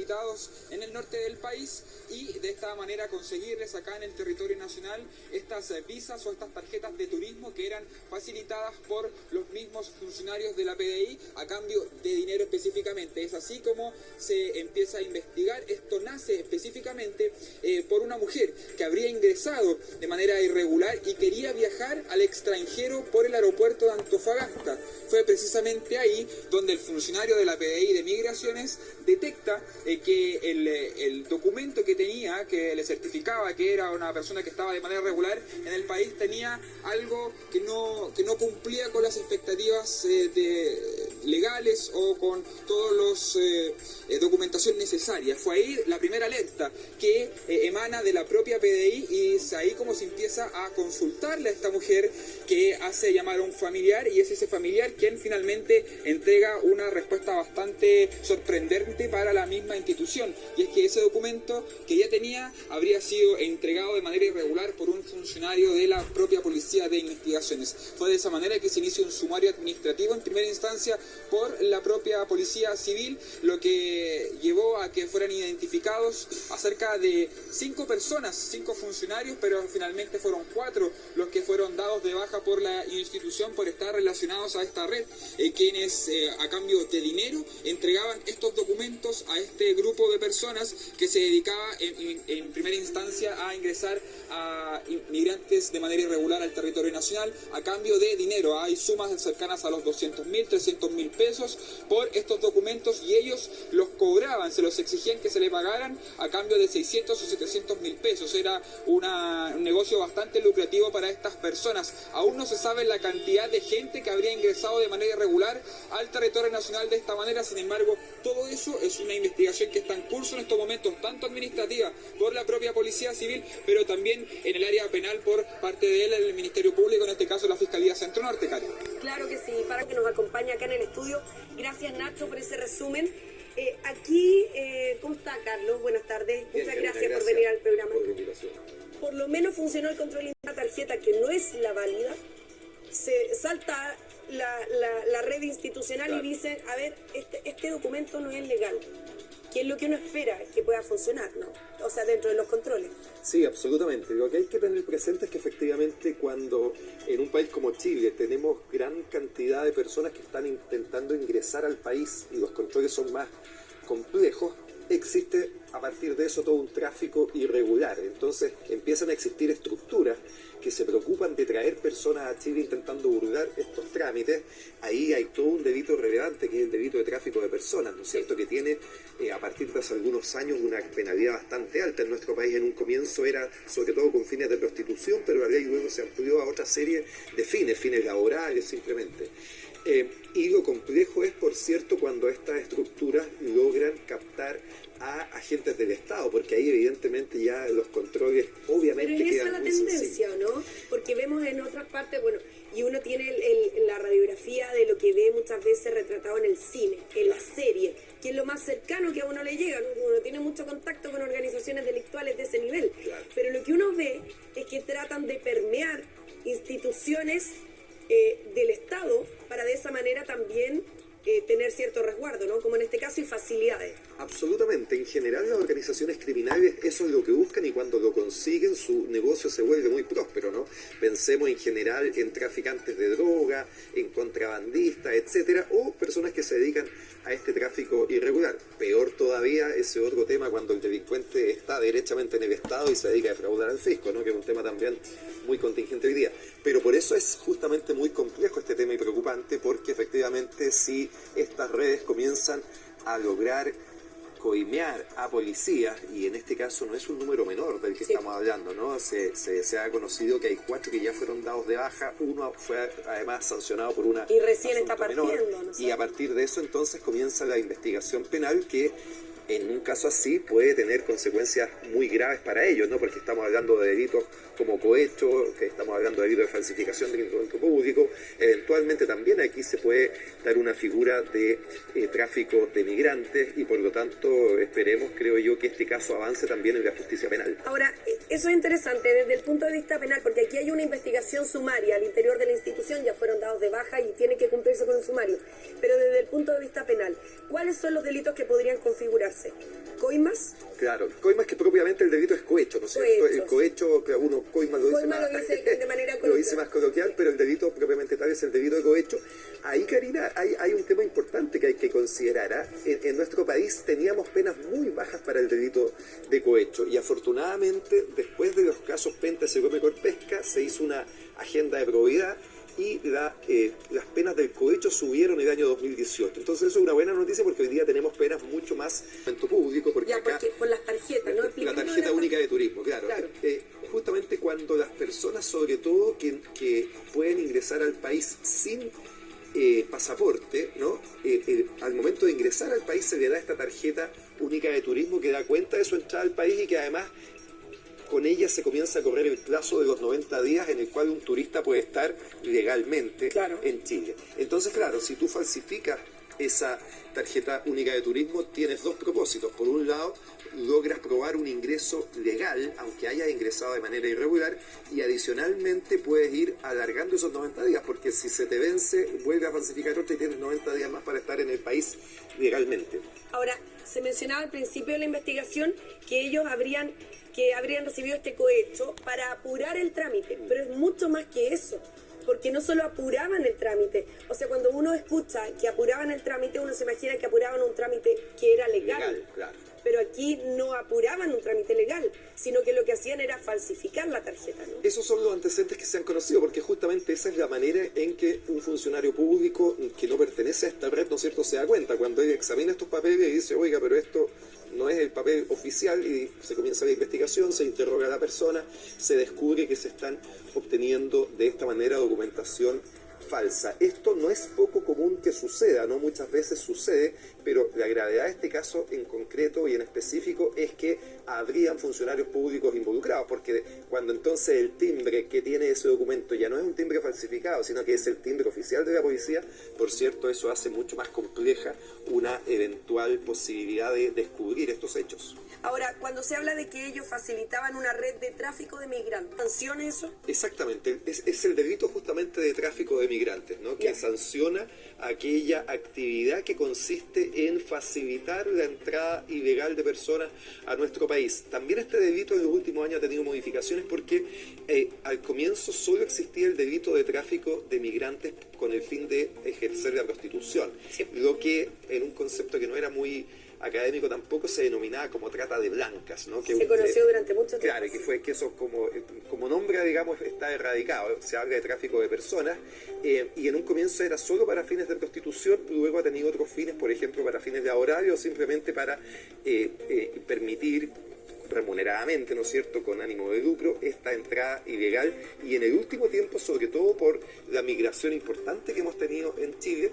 habilitados en el norte del país y de esta manera conseguirles acá en el territorio nacional estas visas o estas tarjetas de turismo que eran facilitadas por los mismos funcionarios de la PDI a cambio de dinero específicamente. Es así como se empieza a investigar. Esto nace específicamente por una mujer que habría ingresado de manera irregular y quería viajar al extranjero por el aeropuerto de Antofagasta. Fue precisamente ahí donde el funcionario de la PDI de Migraciones detecta que el documento que tenía, que le certificaba que era una persona que estaba de manera regular en el país, tenía algo que no cumplía con las expectativas legales o con todos los documentación necesaria. Fue ahí la primera alerta que emana de la propia PDI y es ahí como se empieza a consultarle a esta mujer, que hace llamar a un familiar y es ese familiar quien finalmente entrega una respuesta bastante sorprendente para la misma institución, y es que ese documento que ya tenía habría sido entregado de manera irregular por un funcionario de la propia Policía de Investigaciones. Fue de esa manera que se inició un sumario administrativo en primera instancia por la propia Policía Civil, lo que llevó a que fueran identificados a cerca de 5 personas, 5 funcionarios, pero finalmente fueron 4 los que fueron dados de baja por la institución por estar relacionados a esta red, quienes a cambio de dinero entregaban estos documentos a este grupo de personas que se dedicaba en primera instancia a ingresar a inmigrantes de manera irregular al territorio nacional a cambio de dinero. Hay sumas cercanas a los 200.000, 300.000 pesos por estos documentos y ellos los cobraban, se los exigían que se le pagaran a cambio de 600 o 700.000 pesos. Era un negocio bastante lucrativo para estas personas. Aún no se sabe la cantidad de gente que habría ingresado de manera irregular al territorio nacional de esta manera. Sin embargo, todo eso es una investigación que está en curso en estos momentos, tanto administrativa por la propia Policía Civil, pero también en el área penal por parte de él, el Ministerio Público, en este caso la Fiscalía Centro Norte, Cari. Claro que sí, para que nos acompañe acá en el estudio. Gracias, Nacho, por ese resumen. Aquí, ¿cómo está, Carlos? Buenas tardes. Bien, muchas gracias por venir al programa. Por lo menos funcionó el control de una tarjeta que no es la válida. Se salta la red institucional, claro, y dice, a ver, este documento no es legal. Que es lo que uno espera que pueda funcionar, ¿no? O sea, dentro de los controles. Sí, absolutamente. Lo que hay que tener presente es que efectivamente cuando en un país como Chile tenemos gran cantidad de personas que están intentando ingresar al país y los controles son más complejos, existe a partir de eso todo un tráfico irregular. Entonces empiezan a existir estructuras que se preocupan de traer personas a Chile intentando burlar estos trámites. Ahí hay todo un delito relevante que es el delito de tráfico de personas, ¿no es cierto?, que tiene a partir de hace algunos años una penalidad bastante alta. En nuestro país en un comienzo era sobre todo con fines de prostitución, pero la ley luego se amplió a otra serie de fines laborales simplemente. Y lo complejo es, por cierto, cuando estas estructuras logran captar a agentes del Estado, porque ahí evidentemente ya los controles obviamente pero es esa quedan la muy tendencia, sencillos, ¿no? Porque vemos en otras partes, bueno, y uno tiene la radiografía de lo que ve muchas veces retratado en el cine, en la serie, que es lo más cercano que a uno le llega, ¿no? Uno tiene mucho contacto con organizaciones delictuales de ese nivel, claro, pero lo que uno ve es que tratan de permear instituciones del Estado para de esa manera también tener cierto resguardo, ¿no? Como en este caso, y facilidades. Absolutamente. En general las organizaciones criminales eso es lo que buscan y cuando lo consiguen su negocio se vuelve muy próspero, ¿no? Pensemos en general en traficantes de droga, en contrabandistas, etcétera, o personas que se dedican a este tráfico irregular. Peor todavía ese otro tema cuando el delincuente está derechamente en el Estado y se dedica a defraudar al fisco, ¿no? Que es un tema también muy contingente hoy día. Pero por eso es justamente muy complejo este tema y preocupante, porque efectivamente si estas redes comienzan a lograr coimear a policías, y en este caso no es un número menor del que estamos hablando, ¿no? Se ha conocido que hay 4 que ya fueron dados de baja, uno fue además sancionado por una y recién está partiendo, menor, no sé. y a partir de eso entonces comienza la investigación penal que en un caso así puede tener consecuencias muy graves para ellos, ¿no? Porque estamos hablando de delitos como cohecho, que estamos hablando de delitos de falsificación de documento público. Eventualmente también aquí se puede dar una figura de tráfico de migrantes y por lo tanto esperemos, creo yo, que este caso avance también en la justicia penal. Ahora, eso es interesante desde el punto de vista penal, porque aquí hay una investigación sumaria al interior de la institución, ya fueron dados de baja y tiene que cumplirse con un sumario. Pero desde el punto de vista penal, ¿cuáles son los delitos que podrían configurarse? preguntarse, ¿coimas? Claro, coimas, que propiamente el delito es cohecho, ¿no es cierto? El cohecho, que uno coima lo dice Coima más, lo dice de manera lo dice más coloquial, pero el delito propiamente tal es el delito de cohecho. Ahí, Karina, hay un tema importante que hay que considerar. ¿Ah? En nuestro país teníamos penas muy bajas para el delito de cohecho y afortunadamente después de los casos Penta, Segovia y Corpesca se hizo una agenda de probidad y las penas del cohecho subieron en el año 2018. Entonces eso es una buena noticia porque hoy día tenemos penas mucho más en público. Porque Ya, acá, porque por las tarjetas, ¿no? La tarjeta única de turismo, claro. Justamente cuando las personas, sobre todo, que pueden ingresar al país sin pasaporte, ¿no? Al momento de ingresar al país se le da esta tarjeta única de turismo que da cuenta de su entrada al país y que además con ella se comienza a correr el plazo de los 90 días en el cual un turista puede estar legalmente en Chile. Entonces, claro, si tú falsificas esa tarjeta única de turismo, tienes dos propósitos. Por un lado, logras probar un ingreso legal, aunque hayas ingresado de manera irregular, y adicionalmente puedes ir alargando esos 90 días, porque si se te vence, vuelve a falsificar otra y tienes 90 días más para estar en el país legalmente. Ahora, se mencionaba al principio de la investigación que ellos habrían recibido este cohecho para apurar el trámite, pero es mucho más que eso, porque no solo apuraban el trámite, o sea, cuando uno escucha que apuraban el trámite, uno se imagina que apuraban un trámite que era legal, claro. Pero aquí no apuraban un trámite legal, sino que lo que hacían era falsificar la tarjeta, ¿no? Esos son los antecedentes que se han conocido, porque justamente esa es la manera en que un funcionario público que no pertenece a esta red, ¿no es cierto?, se da cuenta. Cuando él examina estos papeles y dice, oiga, pero esto no es el papel oficial, y se comienza la investigación, se interroga a la persona, se descubre que se están obteniendo de esta manera documentación falsa. Esto no es poco común que suceda, no muchas veces sucede, pero la gravedad de este caso en concreto y en específico es que habrían funcionarios públicos involucrados, porque cuando entonces el timbre que tiene ese documento ya no es un timbre falsificado, sino que es el timbre oficial de la policía, por cierto, eso hace mucho más compleja una eventual posibilidad de descubrir estos hechos. Ahora, cuando se habla de que ellos facilitaban una red de tráfico de migrantes, ¿sanciona eso? Exactamente, es el delito justamente de tráfico de migrantes, ¿no? Que sanciona aquella actividad que consiste en facilitar la entrada ilegal de personas a nuestro país. También este delito en los últimos años ha tenido modificaciones porque al comienzo solo existía el delito de tráfico de migrantes con el fin de ejercer la prostitución, lo que en un concepto que no era muy académico tampoco se denominaba como trata de blancas, ¿no? Que se conoció durante mucho tiempo. Claro, que eso como nombre, digamos, está erradicado, se habla de tráfico de personas, y en un comienzo era solo para fines de prostitución, luego ha tenido otros fines, por ejemplo, para fines laborales o simplemente para permitir remuneradamente, ¿no es cierto?, con ánimo de lucro, esta entrada ilegal, y en el último tiempo, sobre todo por la migración importante que hemos tenido en Chile,